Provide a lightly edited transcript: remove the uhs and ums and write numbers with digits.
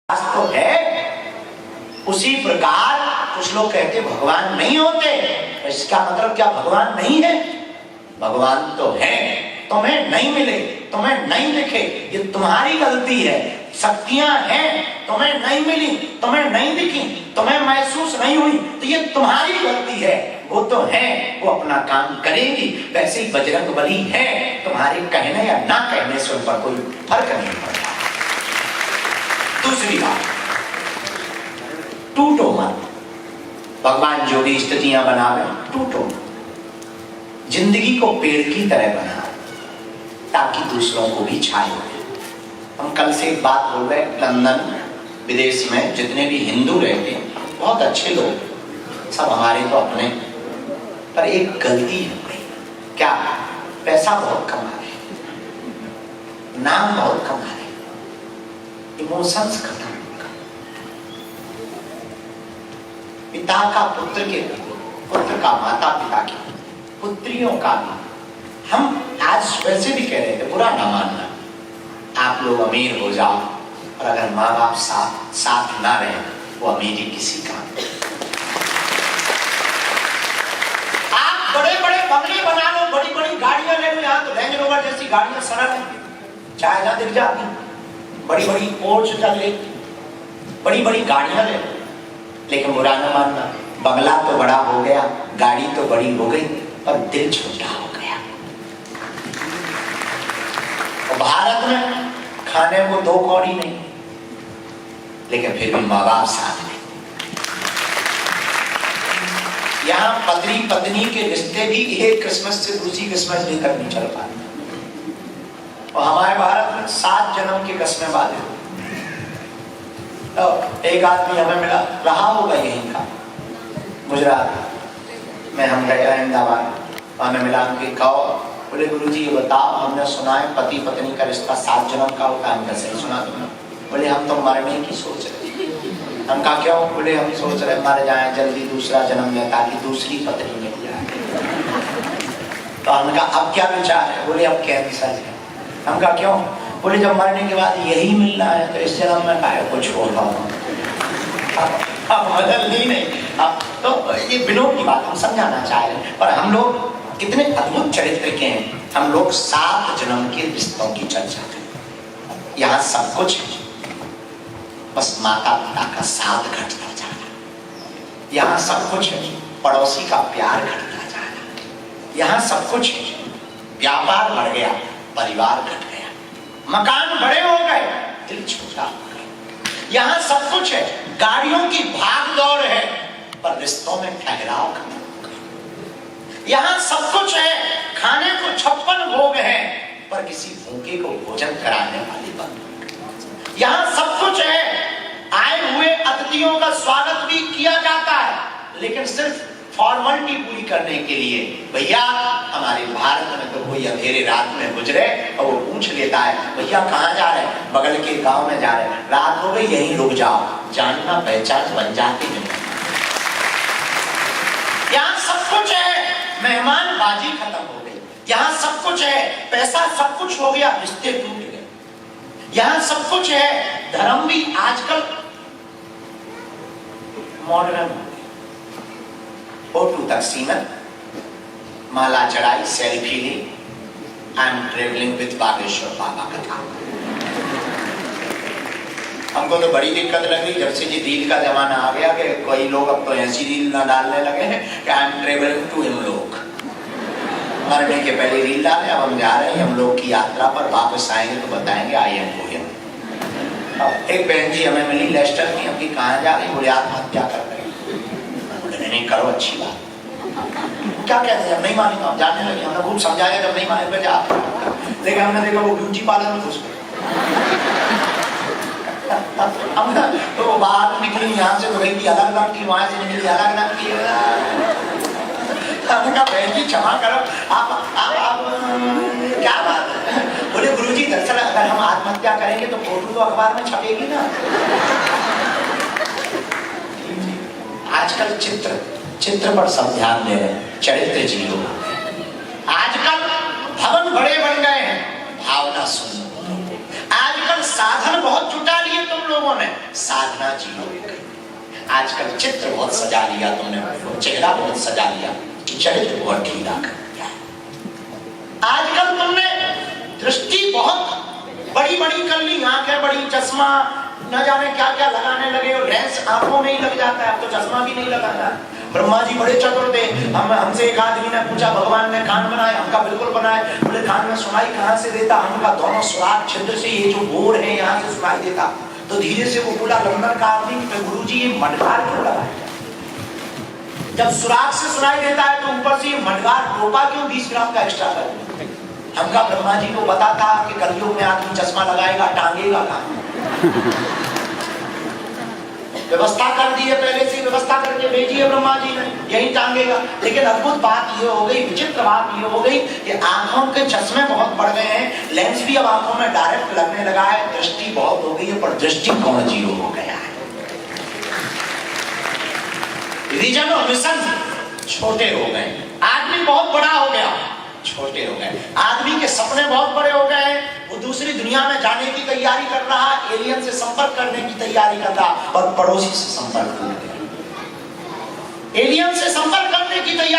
तो है। उसी प्रकार कुछ लोग कहते भगवान नहीं होते, इसका मतलब क्या भगवान नहीं है? भगवान तो है, तुम्हें नहीं मिले, तुम्हें नहीं दिखे, ये तुम्हारी गलती है। शक्तियां हैं, तुम्हें नहीं मिली, तुम्हें नहीं दिखी, तुम्हें महसूस नहीं हुई, तो ये तुम्हारी गलती है। वो तो है, वो अपना काम करेगी। वैसे ही बजरंग बली है, तुम्हारे कहने या ना कहने से उन पर कोई फर्क नहीं पड़ता। दूसरी बात, टूटो मत। भगवान जो भी स्थितियां बनावे, टूटो मत। जिंदगी को पेड़ की तरह बनाओ ताकि दूसरों को भी छाए। हम कल से एक बात बोल रहे हैं, लंदन विदेश में जितने भी हिंदू रहते हैं, बहुत अच्छे लोग, सब हमारे तो अपने, पर एक गलती हो गई। क्या? पैसा बहुत कमा रहे, नाम बहुत कमा रहे, इमोशंस खत्म। पिता का पुत्र के, पुत्र का माता पिता की, पुत्रियों का भी। हम आज वैसे भी कह रहे थे, बुरा ना मानना, आप लोग अमीर हो जाओ, और अगर माँ बाप साथ ना रहे, वो अमीरी किसी काम। आप बड़े बड़े बंगले बना लो, बड़ी बड़ी गाड़ियां ले लो, यहाँ तो रेंज रोवर जैसी गाड़ियां सरल है, चाहे ना दिख जाती, बड़ी बड़ी पोर्च चल ले, बड़ी बड़ी गाड़ियां ले लो, लेकिन बुरा न मानना, बंगला तो बड़ा हो गया, गाड़ी तो बड़ी हो गई, पर दिल छोटा हो गया। और भारत में खाने को 2 कौड़ी नहीं, लेकिन फिर भी माँ बाप साथ में। यहाँ पत्नी पत्नी के रिश्ते भी एक क्रिसमस से दूसरी क्रिसमस लेकर नहीं चल पाते। और हमारे भारत में 7 जन्म की कस्में बांधे। तो एक आदमी हमें मिला, रहा होगा यहीं का, गुजरात में, हम गए अहमदाबाद, हमें मिला कि कहो, बोले गुरुजी ये बताओ, हमने सुना है पति पत्नी का रिश्ता 7 जन्म का होता है। हमने सही सुना तुमने? बोले हम तो मरने की सोच रहे। हम कहा क्यों? बोले हम सोच रहे मर जाए जल्दी, दूसरा जन्म ले ताकि दूसरी पत्नी मिल जाए। तो हमने कहा अब क्या विचार है? बोले अब कैंसर है। हम कहा क्यों? बोले जब मरने के बाद यही मिलना है तो इस जन्म में काहे को छोड़ रहा हूँ, अब बदल ही नहीं। अब तो ये विनोद की बात हम समझाना चाह रहे हैं, पर हम लोग कितने अद्भुत चरित्र के हैं। हम लोग 7 जन्म के रिश्तों की चर्चा करें। यहाँ सब कुछ है, बस माता पिता का साथ घटता जाना। यहाँ सब कुछ है, पड़ोसी का प्यार घटता जाना। यहाँ सब कुछ है, व्यापार बढ़ गया, परिवार घट गया, मकान बड़े हो गए, दिल छोटा हो गया। यहाँ सब कुछ है, गाड़ियों की भाग दौड़ है, पर रिश्तों में ठहराव खत्म हो गया। यहाँ सब कुछ है, खाने को 56 भोग है, पर किसी भूखे को भोजन कराने वाली बंद। यहाँ सब कुछ है, आए हुए अतिथियों का स्वागत भी किया जाता है, लेकिन सिर्फ फॉर्मेलिटी पूरी करने के लिए। भैया हमारे भारत में तो कोई अंधेरे रात में गुजरे और वो पूछ लेता है भैया कहाँ जा रहे हैं? बगल के गांव में जा रहे हैं, रात हो गई यहीं रुक जाओ, जानना पहचान बन जाती है। यहाँ सब कुछ है, मेहमानबाजी खत्म हो गई। यहाँ सब कुछ है, पैसा सब कुछ हो गया, रिश्ते टूट गए। यहाँ सब कुछ है, धर्म भी आजकल मॉडर्न, फोटो तक सीमित, माला चढ़ाई, सेल्फी ली, I am travelling with Bageshwar Baba कथा। हमको तो बड़ी दिक्कत लग रही जब से ये रील का जमाना आ गया कि कोई लोग अब तो ऐसी रील ना डालने लगे हैं कि आई एम ट्रेवलिंग टू हिमलोक। मरने के पहले रील डाले, अब हम जा रहे हैं हम लोग की यात्रा पर, वापस आएंगे तो बताएंगे आई एम गोइंग। एक बहन जी हमें मिली लेस्टर की, हम की कहाँ जा रही? बोले आत्महत्या कर रहे। नहीं करो, अच्छी बात, क्या कहते हैं? नहीं मानी तो हम जाने लगे। हमने खूब समझाया, जब नहीं माने तो जा, लेकिन हमने देखा वो ब्यूटी पार्लर में घुस गए। तो वो बाहर निकली, यहाँ से तो गई अलग रंग की, वहां से निकली अलग रंग की। हमने कहा बहन जी क्षमा करो, आप क्या बात है? बोले गुरुजी दरअसल अगर हम आत्महत्या करेंगे तो फोटो तो अखबार में छपेगी ना। आजकल चित्र पर सब ध्यान दे रहे हैं, चरित्र जियो। आजकल भवन बड़े बन गए हैं, भावना सुनो। आजकल साधन बहुत जुटा लिए तुम लोग। लोगों ने? साधना जीरो हो गई। आजकल चित्र बहुत सजा लिया तुमने, चेहरा बहुत सजा लिया, चरित्र बहुत ढीला कर दिया। आजकल तुमने दृष्टि बहुत बड़ी बड़ी कर ली, आंखें बड़ी, चश्मा न जाने क्या क्या लगाने लगे हो, लेंस आंखों में ही लग जाता है, अब तो चश्मा भी नहीं लगाना। ब्रह्मा जी बड़े चतुर थे। हमसे एक आदमी ने पूछा, भगवान ने कान बनाए? हमका बिल्कुल बनाए। बोले कान में सुनाई कहाँ से देता? हमका दोनों सुराग छिद्र से, ये जो बोर है यहाँ से सुनाई देता। तो धीरे से वो बोला, लंदन का आदमी, गुरु जी ये मडगार क्यों लगाया? जब सुराग से सुनाई देता है तो ऊपर से ये मडगार टोपा क्यों 20 ग्राम का एक्स्ट्रा कर? हमका ब्रह्मा जी को पता था कि कलयुग में आदमी चश्मा लगाएगा, टांगेगा कहाँ? व्यवस्था कर दी है, पहले से व्यवस्था करके भेजी है ब्रह्मा जी ने, यही टांगेगा। लेकिन अद्भुत बात ये हो गई, विचित्र बात ये हो गई कि आंखों के चश्मे बहुत बढ़ गए हैं, लेंस भी अब आंखों में डायरेक्ट लगने लगा है, दृष्टि बहुत हो गई है, पर दृष्टिकोण जीरो हो गया है। विजन और मिशन छोटे हो गए। आदमी बहुत बड़ा हो गया, छोटे हो गए। आदमी के सपने बहुत बड़े हो गए, वो दूसरी दुनिया में जाने की तैयारी कर रहा, एलियन से संपर्क करने की तैयारी कर रहा, और पड़ोसी से संपर्क कर रहा, एलियन से संपर्क करने की तैयारी